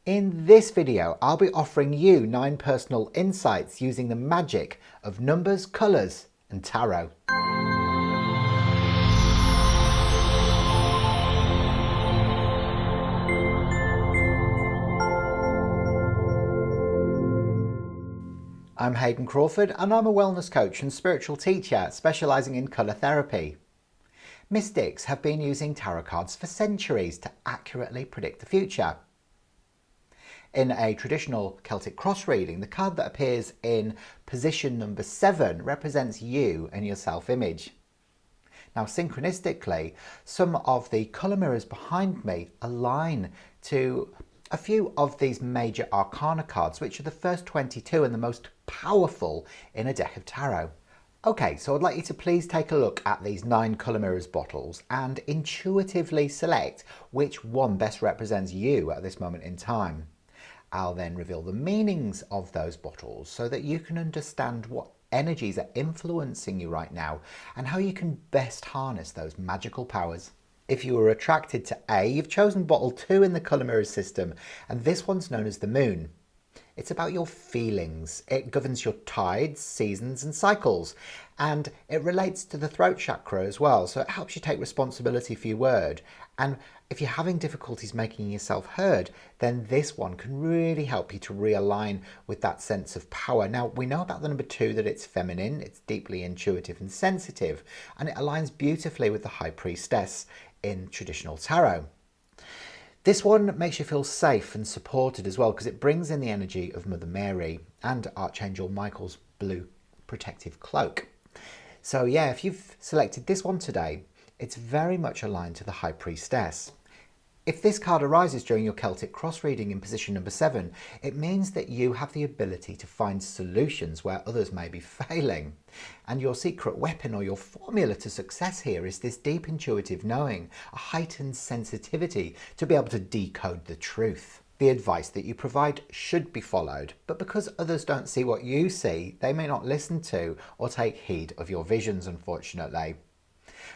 In this video, I'll be offering you 9 personal insights using the magic of numbers, colours and tarot. I'm Hayden Crawford and I'm a wellness coach and spiritual teacher specialising in colour therapy. Mystics have been using tarot cards for centuries to accurately predict the future. In a traditional Celtic Cross reading, the card that appears in position number 7 represents you and your self-image. Now, synchronistically, some of the colour mirrors behind me align to a few of these Major Arcana cards, which are the first 22 and the most powerful in a deck of tarot. Okay, so I'd like you to please take a look at these 9 colour mirrors bottles and intuitively select which one best represents you at this moment in time. I'll then reveal the meanings of those bottles so that you can understand what energies are influencing you right now and how you can best harness those magical powers. If you were attracted to A, you've chosen bottle 2 in the colour mirrors system, and this one's known as the moon. It's about your feelings. It governs your tides, seasons and cycles, and it relates to the throat chakra as well, so it helps you take responsibility for your word. And if you're having difficulties making yourself heard, then this one can really help you to realign with that sense of power. Now, we know about the number 2 that it's feminine, it's deeply intuitive and sensitive, and it aligns beautifully with the High Priestess in traditional tarot. This one makes you feel safe and supported as well because it brings in the energy of Mother Mary and Archangel Michael's blue protective cloak. So yeah, if you've selected this one today, it's very much aligned to the High Priestess. If this card arises during your Celtic Cross reading in position number 7, it means that you have the ability to find solutions where others may be failing. And your secret weapon or your formula to success here is this deep intuitive knowing, a heightened sensitivity to be able to decode the truth. The advice that you provide should be followed, but because others don't see what you see, they may not listen to or take heed of your visions, unfortunately.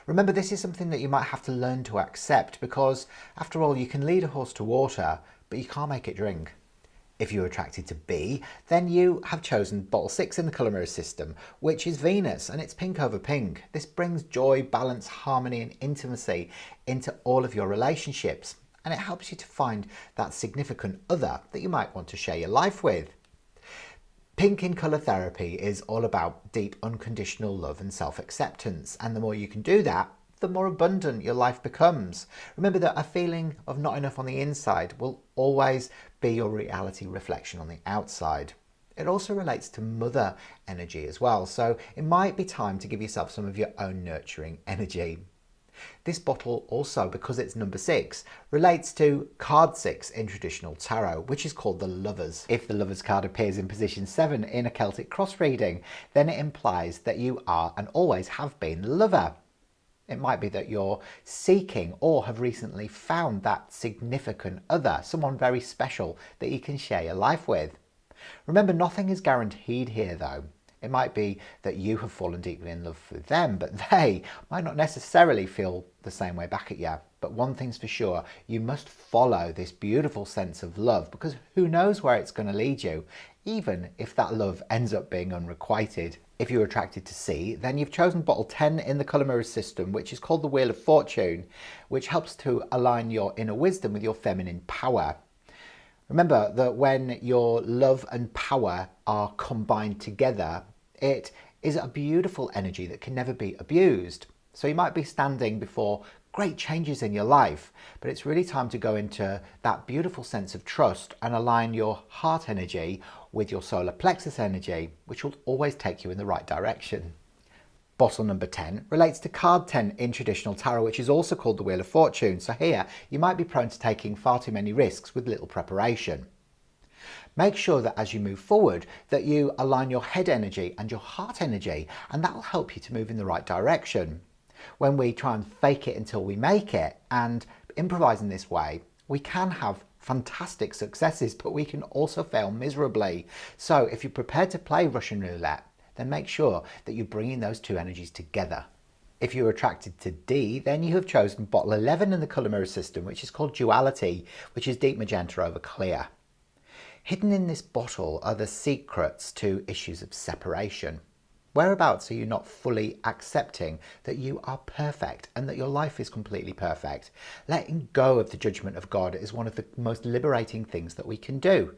Remember, this is something that you might have to learn to accept because, after all, you can lead a horse to water, but you can't make it drink. If you're attracted to B, then you have chosen bottle 6 in the colour mirror system, which is Venus, and it's pink over pink. This brings joy, balance, harmony and intimacy into all of your relationships, and it helps you to find that significant other that you might want to share your life with. Pink in colour therapy is all about deep unconditional love and self-acceptance, and the more you can do that, the more abundant your life becomes. Remember that a feeling of not enough on the inside will always be your reality reflection on the outside. It also relates to mother energy as well, so it might be time to give yourself some of your own nurturing energy. This bottle also, because it's number 6, relates to card 6 in traditional tarot, which is called the Lovers. If the Lovers card appears in position 7 in a Celtic Cross reading, then it implies that you are and always have been the lover. It might be that you're seeking or have recently found that significant other, someone very special that you can share your life with. Remember, nothing is guaranteed here though. It might be that you have fallen deeply in love with them, but they might not necessarily feel the same way back at you. But one thing's for sure, you must follow this beautiful sense of love because who knows where it's going to lead you, even if that love ends up being unrequited. If you're attracted to C, then you've chosen bottle 10 in the colour mirror system, which is called the Wheel of Fortune, which helps to align your inner wisdom with your feminine power. Remember that when your love and power are combined together, it is a beautiful energy that can never be abused. So you might be standing before great changes in your life, but it's really time to go into that beautiful sense of trust and align your heart energy with your solar plexus energy, which will always take you in the right direction. Bottle number 10 relates to card 10 in traditional tarot, which is also called the Wheel of Fortune. So here, you might be prone to taking far too many risks with little preparation. Make sure that as you move forward, that you align your head energy and your heart energy, and that will help you to move in the right direction. When we try and fake it until we make it and improvise in this way, we can have fantastic successes, but we can also fail miserably. So if you're prepared to play Russian roulette, then make sure that you're bringing those two energies together. If you're attracted to D, then you have chosen bottle 11 in the colour mirror system, which is called Duality, which is deep magenta over clear. Hidden in this bottle are the secrets to issues of separation. Whereabouts are you not fully accepting that you are perfect and that your life is completely perfect? Letting go of the judgment of God is one of the most liberating things that we can do.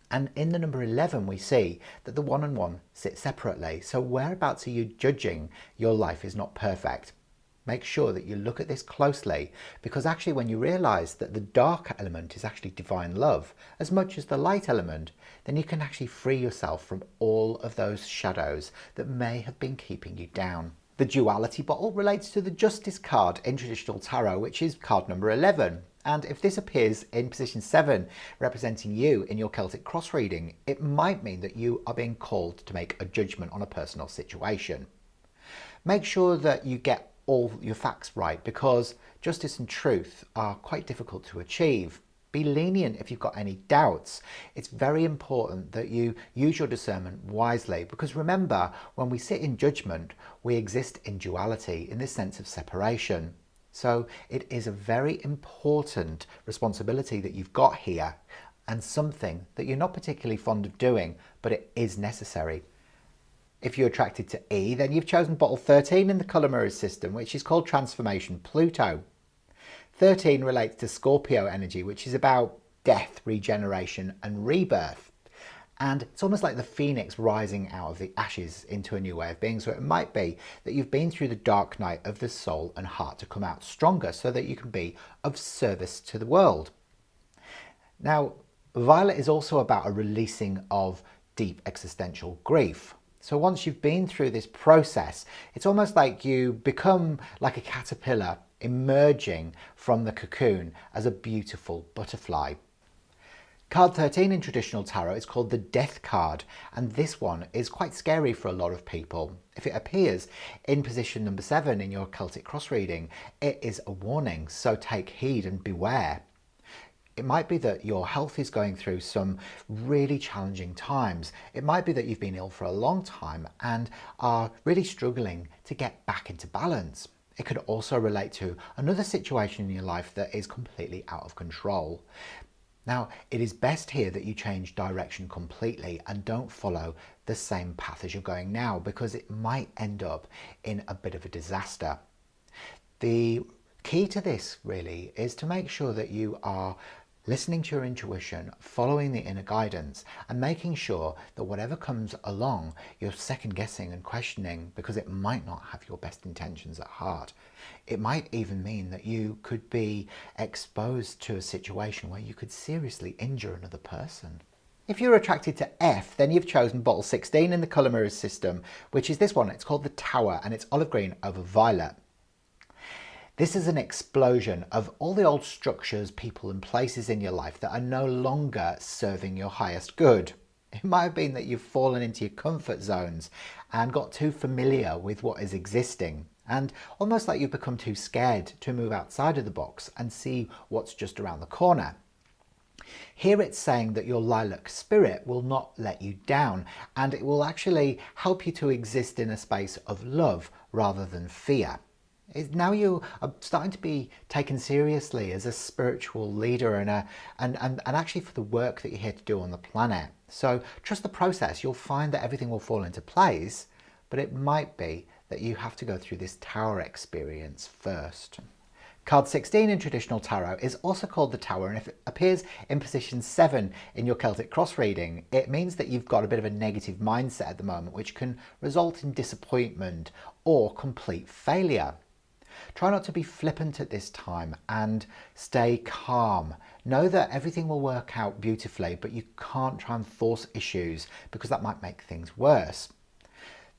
And in the number 11, we see that the one and one sit separately. So whereabouts are you judging your life is not perfect? Make sure that you look at this closely, because actually when you realize that the dark element is actually divine love as much as the light element, then you can actually free yourself from all of those shadows that may have been keeping you down. The duality bottle relates to the Justice card in traditional tarot, which is card number 11. And if this appears in position 7, representing you in your Celtic Cross reading, it might mean that you are being called to make a judgment on a personal situation. Make sure that you get all your facts right, because justice and truth are quite difficult to achieve. Be lenient if you've got any doubts. It's very important that you use your discernment wisely, because remember, when we sit in judgment, we exist in duality, in this sense of separation. So it is a very important responsibility that you've got here, and something that you're not particularly fond of doing, but it is necessary. If you're attracted to E, then you've chosen bottle 13 in the colour mirrors system, which is called Transformation Pluto. 13 relates to Scorpio energy, which is about death, regeneration and rebirth. And it's almost like the phoenix rising out of the ashes into a new way of being. So it might be that you've been through the dark night of the soul and heart to come out stronger so that you can be of service to the world. Now, Violet is also about a releasing of deep existential grief. So once you've been through this process, it's almost like you become like a caterpillar emerging from the cocoon as a beautiful butterfly. Card 13 in traditional tarot is called the Death card, and this one is quite scary for a lot of people. If it appears in position number 7 in your Celtic Cross reading, it is a warning, so take heed and beware. It might be that your health is going through some really challenging times. It might be that you've been ill for a long time and are really struggling to get back into balance. It could also relate to another situation in your life that is completely out of control. Now, it is best here that you change direction completely and don't follow the same path as you're going now, because it might end up in a bit of a disaster. The key to this really is to make sure that you are listening to your intuition, following the inner guidance, and making sure that whatever comes along, you're second guessing and questioning, because it might not have your best intentions at heart. It might even mean that you could be exposed to a situation where you could seriously injure another person. If you're attracted to F, then you've chosen bottle 16 in the colour mirrors system, which is this one. It's called the Tower, and it's olive green over violet. This is an explosion of all the old structures, people and places in your life that are no longer serving your highest good. It might have been that you've fallen into your comfort zones and got too familiar with what is existing, and almost like you've become too scared to move outside of the box and see what's just around the corner. Here it's saying that your lilac spirit will not let you down, and it will actually help you to exist in a space of love rather than fear. Now you are starting to be taken seriously as a spiritual leader and actually for the work that you're here to do on the planet. So trust the process. You'll find that everything will fall into place, but it might be that you have to go through this tower experience first. Card 16 in traditional tarot is also called the Tower, and if it appears in position 7 in your Celtic Cross reading, it means that you've got a bit of a negative mindset at the moment, which can result in disappointment or complete failure. Try not to be flippant at this time and stay calm. Know that everything will work out beautifully, but you can't try and force issues, because that might make things worse.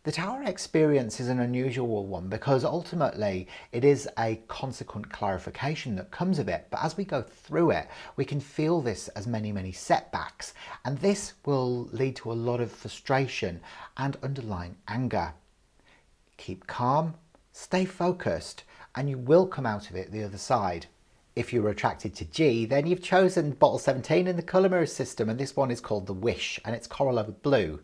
The Tower experience is an unusual one because ultimately it is a consequent clarification that comes of it, but as we go through it, we can feel this as many setbacks, and this will lead to a lot of frustration and underlying anger. Keep calm, stay focused, and you will come out of it the other side. If you're attracted to G, then you've chosen bottle 17 in the colour mirrors system, and this one is called the Wish, and it's coral over blue.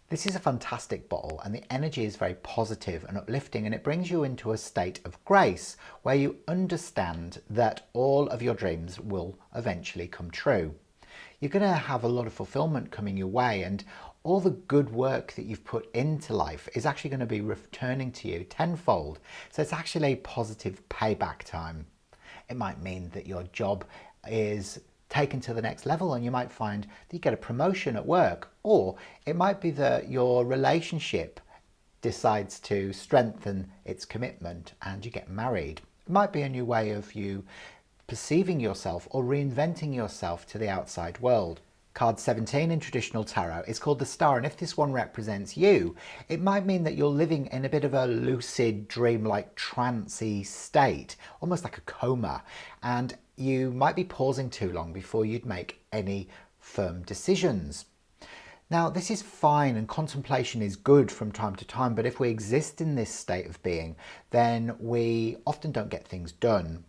This is a fantastic bottle, and the energy is very positive and uplifting, and it brings you into a state of grace where you understand that all of your dreams will eventually come true. you're going to have a lot of fulfillment coming your way, and all the good work that you've put into life is actually going to be returning to you tenfold. So it's actually positive payback time. It might mean that your job is taken to the next level and you might find that you get a promotion at work, or it might be that your relationship decides to strengthen its commitment and you get married. It might be a new way of you perceiving yourself or reinventing yourself to the outside world. Card 17 in traditional tarot is called the Star, and if this one represents you, it might mean that you're living in a bit of a lucid, dreamlike, trancey state, almost like a coma, and you might be pausing too long before you'd make any firm decisions. Now, this is fine and contemplation is good from time to time, but if we exist in this state of being, then we often don't get things done.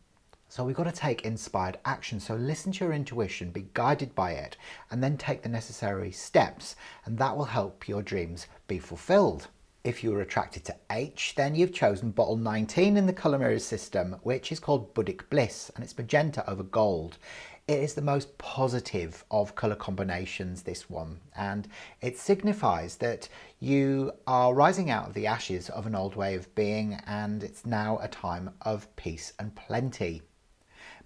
So we've got to take inspired action. So listen to your intuition, be guided by it, and then take the necessary steps, and that will help your dreams be fulfilled. If you are attracted to H, then you've chosen bottle 19 in the colour mirror system, which is called Buddhic Bliss, and it's magenta over gold. It is the most positive of colour combinations, this one, and it signifies that you are rising out of the ashes of an old way of being, and it's now a time of peace and plenty.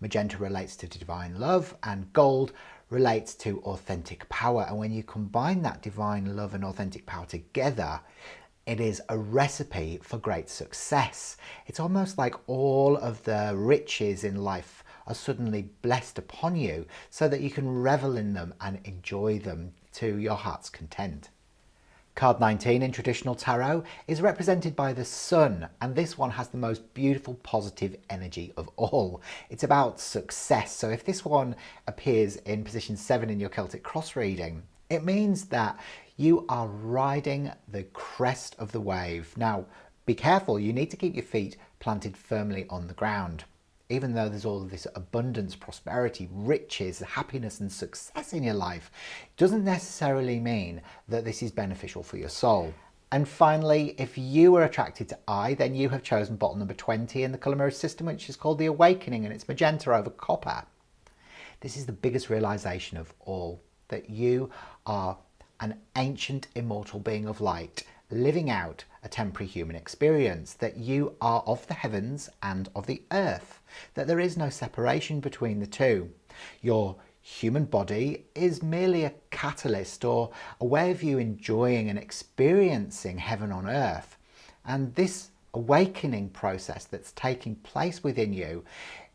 Magenta relates to divine love, and gold relates to authentic power. And when you combine that divine love and authentic power together, it is a recipe for great success. It's almost like all of the riches in life are suddenly blessed upon you so that you can revel in them and enjoy them to your heart's content. Card 19 in traditional tarot is represented by the sun, and this one has the most beautiful positive energy of all. It's about success. So if this one appears in position 7 in your Celtic Cross reading, it means that you are riding the crest of the wave. Now, be careful, you need to keep your feet planted firmly on the ground. Even though there's all of this abundance, prosperity, riches, happiness and success in your life, it doesn't necessarily mean that this is beneficial for your soul. And finally, if you are attracted to I, then you have chosen bottle number 20 in the colour mirror system, which is called the Awakening, and it's magenta over copper. This is the biggest realization of all, that you are an ancient immortal being of light, living out a temporary human experience, that you are of the heavens and of the earth, that there is no separation between the two. Your human body is merely a catalyst or a way of you enjoying and experiencing heaven on earth. And this awakening process that's taking place within you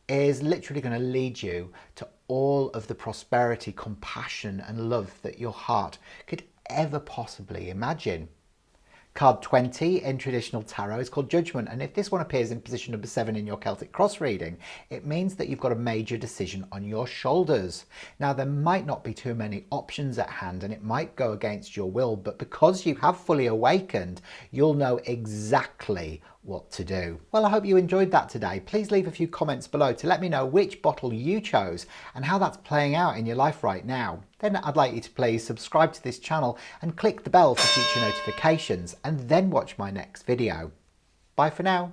is literally going to lead you to all of the prosperity, compassion and love that your heart could ever possibly imagine. Card 20 in traditional tarot is called Judgment, and if this one appears in position number 7 in your Celtic Cross reading, it means that you've got a major decision on your shoulders. Now, there might not be too many options at hand and it might go against your will, but because you have fully awakened, you'll know exactly what to do. Well, I hope you enjoyed that today. Please leave a few comments below to let me know which bottle you chose and how that's playing out in your life right now. Then I'd like you to please subscribe to this channel and click the bell for future notifications, and then watch my next video. Bye for now.